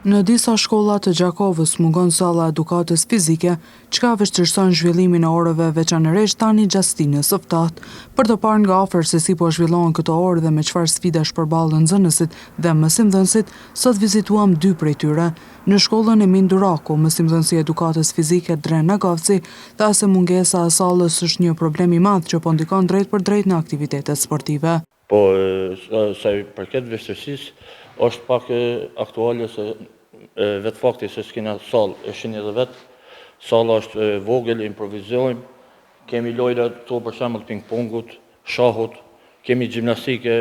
Në disa shkolla të Gjakovës mungon salla edukatës fizike, çka vështirëson zhvillimin e orëve veçanërisht tani gjastinës së ftohtë. Për të parë nga afër se si po zhvillohen këto orë dhe me çfarë sfidash përballen nxënësit dhe mësimdhënësit, sot vizituam dy prej tyre. Në shkollën e Minduraku, mësimdhënësi edukatës fizike Dren Nagovci tha se mungesa e sallës është një problem i madh që po ndikon drejt për drejt në aktivitetet sportive. Po, sa i përket vështirësisë, është pak aktuale se vetë fakti se s'kena sallë, e shihni edhe vetë, salla është vogël, improvizojmë, kemi lojra to për shembull ping-pongut, shahut, kemi gjimnastikë,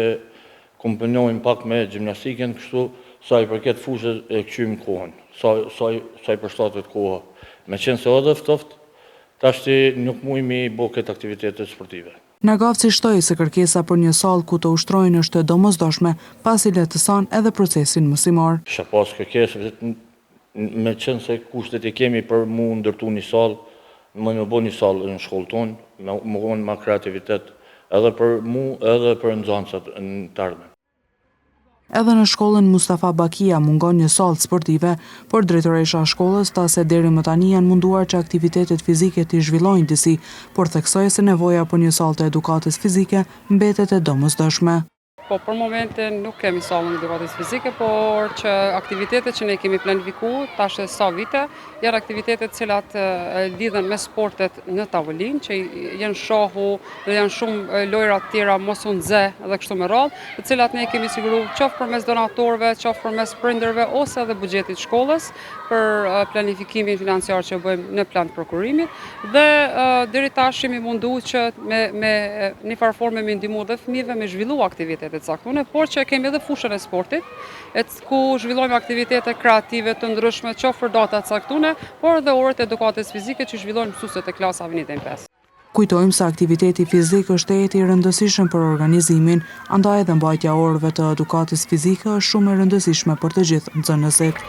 kombinojmë pak me gjimnastikën, kështu sa i përket fushës e kthym kohën, sa i përshtatet koha. Meqense edhe ftoft, tashti nuk mujmë i bë këtë aktivitete sportive. Nagovci shtoi se kërkesa për një sallë ku të ushtrojnë është e domosdoshme, pasi lehtëson edhe procesin mësimor. Kisha pas kërkesë, meqense kushtet i kemi për mu ndërtu një sallë, më bë një sallë në shkollën tonë, më vonë ma kreativitet edhe për mu, edhe për nxënësat në të ardhmen. Edhe në shkollën Mustafa Bakia mungon një sallë sportive, por drejtoresha e shkollës tha se deri më tani janë munduar që aktivitetet fizike të zhvillojnë disi, por theksoi se nevoja për një sallë të edukatës fizike mbetet e domosdoshme. Po, për momentin nuk kemi sallën edukatës fizike, por që aktivitetet që ne kemi planifikuar tash sa vite, janë aktivitetet cilat lidhen me sportet në tavolinë, që janë shohu dhe janë shumë lojra të tjera mos u nxe dhe kështu me radhë, të cilat ne kemi siguruar qoftë përmes donatorëve, qoftë përmes prindërve ose edhe buxhetit shkollës për planifikimin financiar që bëjmë në plan të prokurimit dhe deri tash jemi munduar që me një farë forme me ndihmu dhe fëmijëve me zhvillu aktivitete të caktune, por që kemi edhe fushën e sportit, ku zhvillojmë aktivitete kreative të ndryshme, qoftë për data të caktune, por edhe orët e edukatës fizike që zhvillojnë mësuesit e klasave 1 deri në 5. Kujtojmë se aktiviteti fizik është eti i rëndësishëm për organizimin, andaj edhe mbajtja orëve të edukatës fizike është shumë e rëndësishme për të gjithë nxënësit.